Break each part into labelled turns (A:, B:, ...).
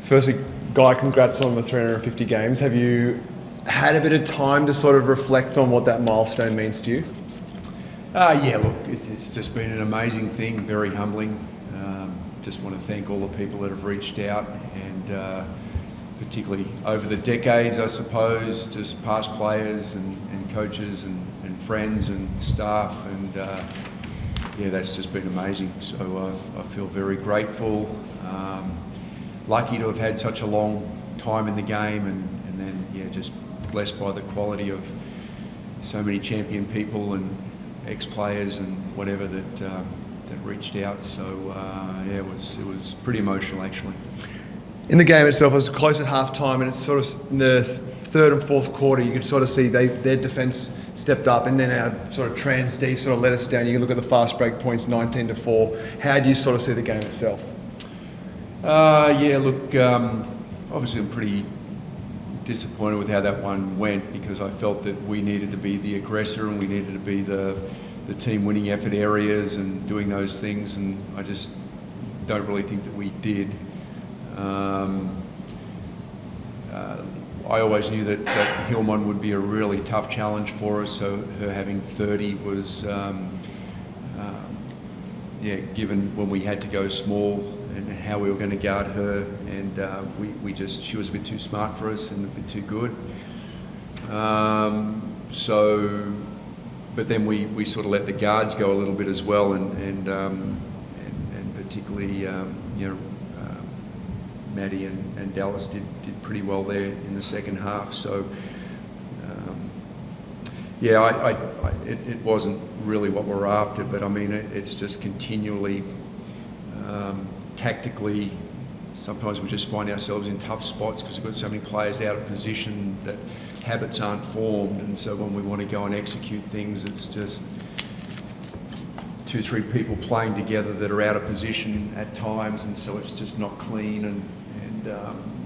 A: Firstly, Guy, congrats on the 350 games. Have you had a bit of time to sort of reflect on what that milestone means to you?
B: Yeah, look, it's just been an amazing thing, very humbling. Just want to thank all the people that have reached out, and particularly over the decades, I suppose, just past players and coaches and friends and staff, and yeah, that's just been amazing. So I feel very grateful, lucky to have had such a long time in the game, and then yeah, just blessed by the quality of so many champion people and ex-players and whatever that reached out. So yeah, it was pretty emotional actually.
A: In the game itself, it was close at half-time, and it's sort of in the third and fourth quarter, you could sort of see their defence stepped up, and then our sort of trans D sort of let us down. You can look at the fast break points, 19-4. How do you sort of see the game itself?
B: Yeah, look, obviously I'm pretty disappointed with how that one went, because I felt that we needed to be the aggressor and we needed to be the team winning effort areas and doing those things, and I just don't really think that we did. I always knew that Hillman would be a really tough challenge for us, so her having 30 was, yeah, given when we had to go small and how we were going to guard her, and she was a bit too smart for us and a bit too good. But then we sort of let the guards go a little bit as well, and particularly you know, Maddie and Dallas did pretty well there in the second half. So yeah, it wasn't really what we're after, but I mean it's just continually tactically. Sometimes we just find ourselves in tough spots because we've got so many players out of position that habits aren't formed, and so when we want to go and execute things, it's just 2-3 people playing together that are out of position at times, and so it's just not clean. And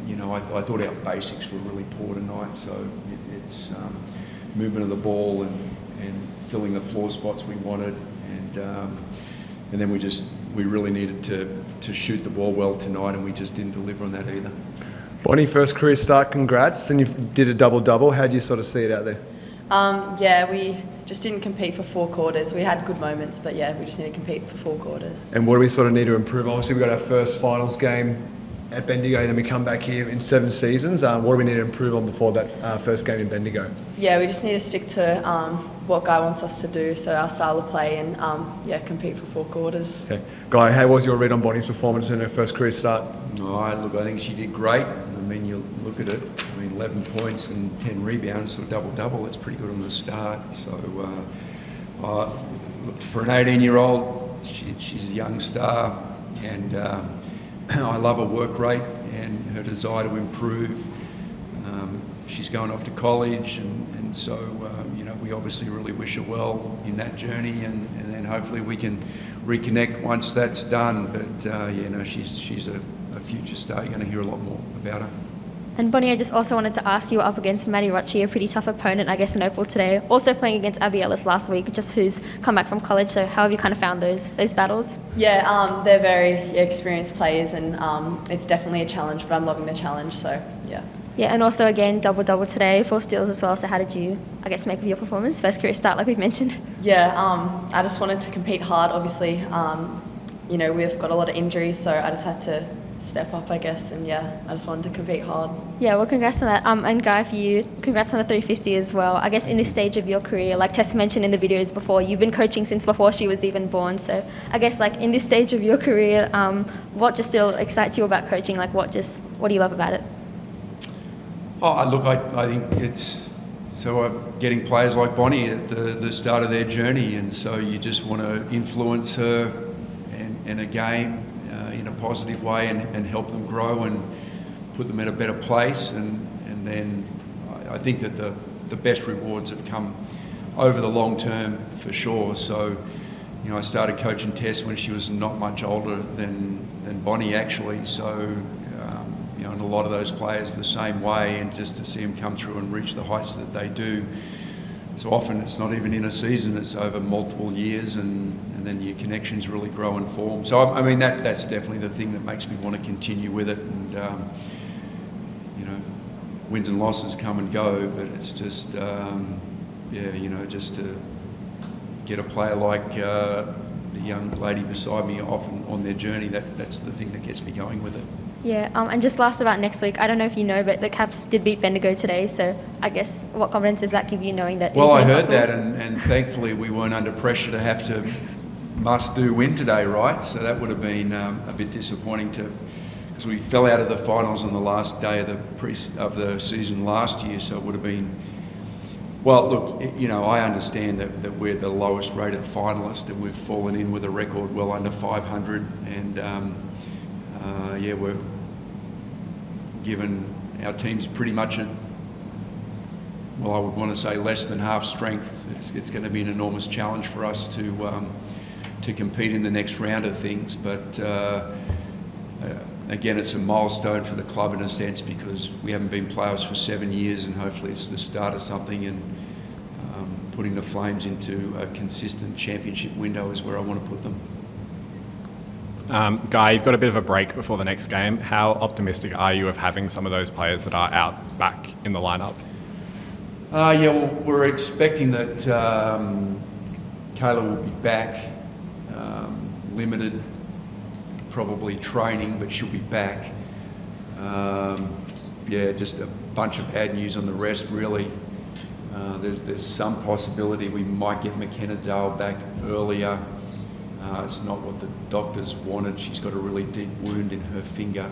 B: you know, I thought our basics were really poor tonight. So it's movement of the ball and filling the floor spots we wanted, and then we really needed to shoot the ball well tonight, and we just didn't deliver on that either.
A: Bonnie, first career start, congrats, and you did a double-double. How do you sort of see it out there?
C: Yeah, we just didn't compete for 4 quarters. We had good moments, but yeah, we just need to compete for 4 quarters.
A: And what do we sort of need to improve? Obviously, we got our first finals game at Bendigo, then we come back here in 7 seasons. What do we need to improve on before that first game in Bendigo?
C: Yeah, we just need to stick to what Guy wants us to do, so our style of play, and yeah, compete for 4 quarters.
A: Okay. Guy, how was your read on Bonnie's performance in her first career start?
B: Look, I think she did great. I mean, you look at it, I mean, 11 points and 10 rebounds, so double-double, that's pretty good on the start. So look, for an 18-year-old, she's a young star, and I love her work rate and her desire to improve. She's going off to college, and so you know, we obviously really wish her well in that journey, and then hopefully we can reconnect once that's done. But yeah, no, she's a future star. You're going to hear a lot more about her.
D: And Bonnie, I just also wanted to ask you, up against Maddie Rocci, a pretty tough opponent, I guess, in Opal today. Also playing against Abby Ellis last week, just who's come back from college. So how have you kind of found those battles?
C: Yeah, they're very experienced players, and it's definitely a challenge, but I'm loving the challenge, so yeah.
D: Yeah, and also again, double-double today, 4 steals as well. So how did you, I guess, make of your performance? First career start, like we've mentioned.
C: Yeah, I just wanted to compete hard, obviously. You know, we've got a lot of injuries, so I just had to step up, I guess, and yeah, I just wanted to compete hard.
D: Yeah, well, congrats on that. And Guy, for you, congrats on the 350 as well. I guess in this stage of your career, like Tess mentioned in the videos before, you've been coaching since before she was even born. So I guess like in this stage of your career, what just still excites you about coaching? Like what do you love about it?
B: Oh, look, I think it's getting players like Bonnie at the start of their journey, and so you just want to influence her and a game in a positive way, and help them grow and put them in a better place, and then I think that the best rewards have come over the long term for sure. So you know, I started coaching Tess when she was not much older than Bonnie actually, so you know, and a lot of those players the same way, and just to see them come through and reach the heights that they do. so often it's not even in a season, it's over multiple years, and then your connections really grow and form. So, I mean, that's definitely the thing that makes me want to continue with it. And, you know, wins and losses come and go, but it's just, yeah, you know, just to get a player like the young lady beside me off on their journey, that's the thing that gets me going with it.
D: Yeah, and just last about next week, I don't know if you know, but the Caps did beat Bendigo today, so I guess what confidence does that give you knowing that
B: Well, I heard
D: possible?
B: that, and thankfully we weren't under pressure to have to must-do win today, right? So that would have been a bit disappointing because we fell out of the finals on the last day of the season last year, so it would have been. Well, look, you know, I understand that we're the lowest rated finalist and we've fallen in with a record well under 500, and yeah, we're given our team's pretty much well, I would want to say less than half strength. It's going to be an enormous challenge for us to compete in the next round of things, but again, it's a milestone for the club in a sense because we haven't been playoffs for 7 years, and hopefully it's the start of something, and putting the Flames into a consistent championship window is where I want to put them.
E: Guy, you've got a bit of a break before the next game. How optimistic are you of having some of those players that are out back in the lineup?
B: Yeah, well, we're expecting that Kayla will be back, limited probably training, but she'll be back. Yeah, just a bunch of bad news on the rest, really. There's some possibility we might get McKenna Dale back earlier. It's not what the doctors wanted. She's got a really deep wound in her finger.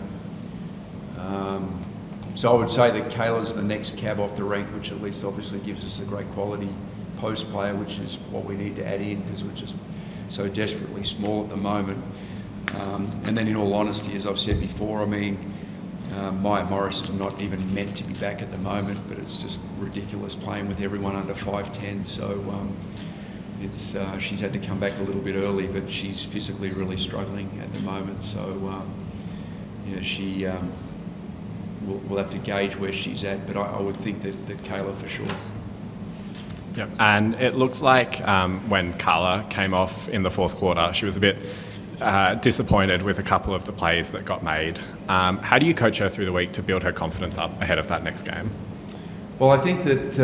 B: So I would say that Kayla's the next cab off the rank, which at least obviously gives us a great quality post player, which is what we need to add in because we're just so desperately small at the moment. And then in all honesty, as I've said before, I mean, Maya Morris is not even meant to be back at the moment, but it's just ridiculous playing with everyone under 5'10". So she's had to come back a little bit early, but she's physically really struggling at the moment. So yeah, we'll have to gauge where she's at, but I would think that Kayla for sure.
E: Yep. And it looks like when Carla came off in the fourth quarter, she was a bit disappointed with a couple of the plays that got made. How do you coach her through the week to build her confidence up ahead of that next game?
B: Well, I think that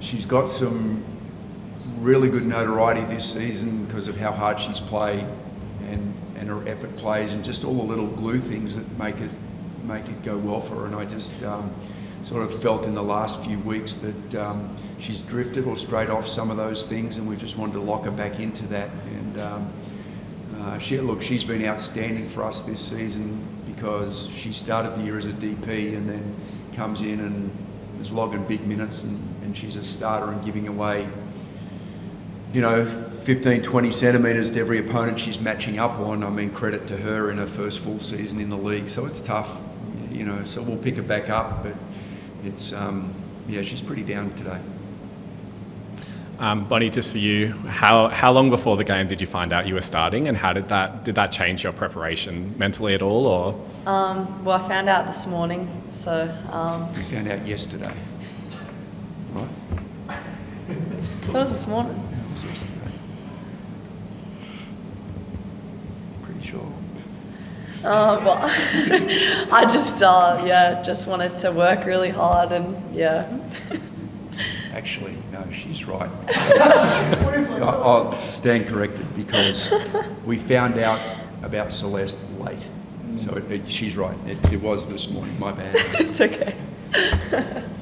B: she's got some really good notoriety this season because of how hard she's played and her effort plays and just all the little glue things that make it go well for her. And I just sort of felt in the last few weeks that she's drifted or strayed off some of those things, and we just wanted to lock her back into that. And she's been outstanding for us this season because she started the year as a DP and then comes in and is logging big minutes, and she's a starter and giving away, 15, 20 centimetres to every opponent she's matching up on. I mean, credit to her in her first full season in the league. So it's tough, so we'll pick her back up, but it's, she's pretty down today.
E: Bonnie, just for you, how long before the game did you find out you were starting, and how did that change your preparation mentally at all, or?
C: Well, I found out this morning, so.
B: You found out yesterday, right?
C: I thought it was this morning.
B: It was yesterday. Pretty sure.
C: Well, I just wanted to work really hard and
B: Actually, no, she's right. I'll stand corrected because we found out about Celeste late. So she's right. It was this morning. My bad.
C: It's okay.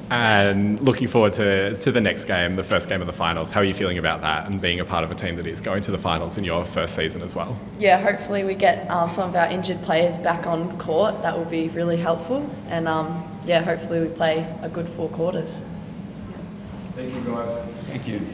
E: And looking forward to the next game, the first game of the finals. How are you feeling about that and being a part of a team that is going to the finals in your first season as well?
C: Yeah, hopefully we get some of our injured players back on court. That will be really helpful. And hopefully we play a good 4 quarters.
A: Thank you, guys.
B: Thank you.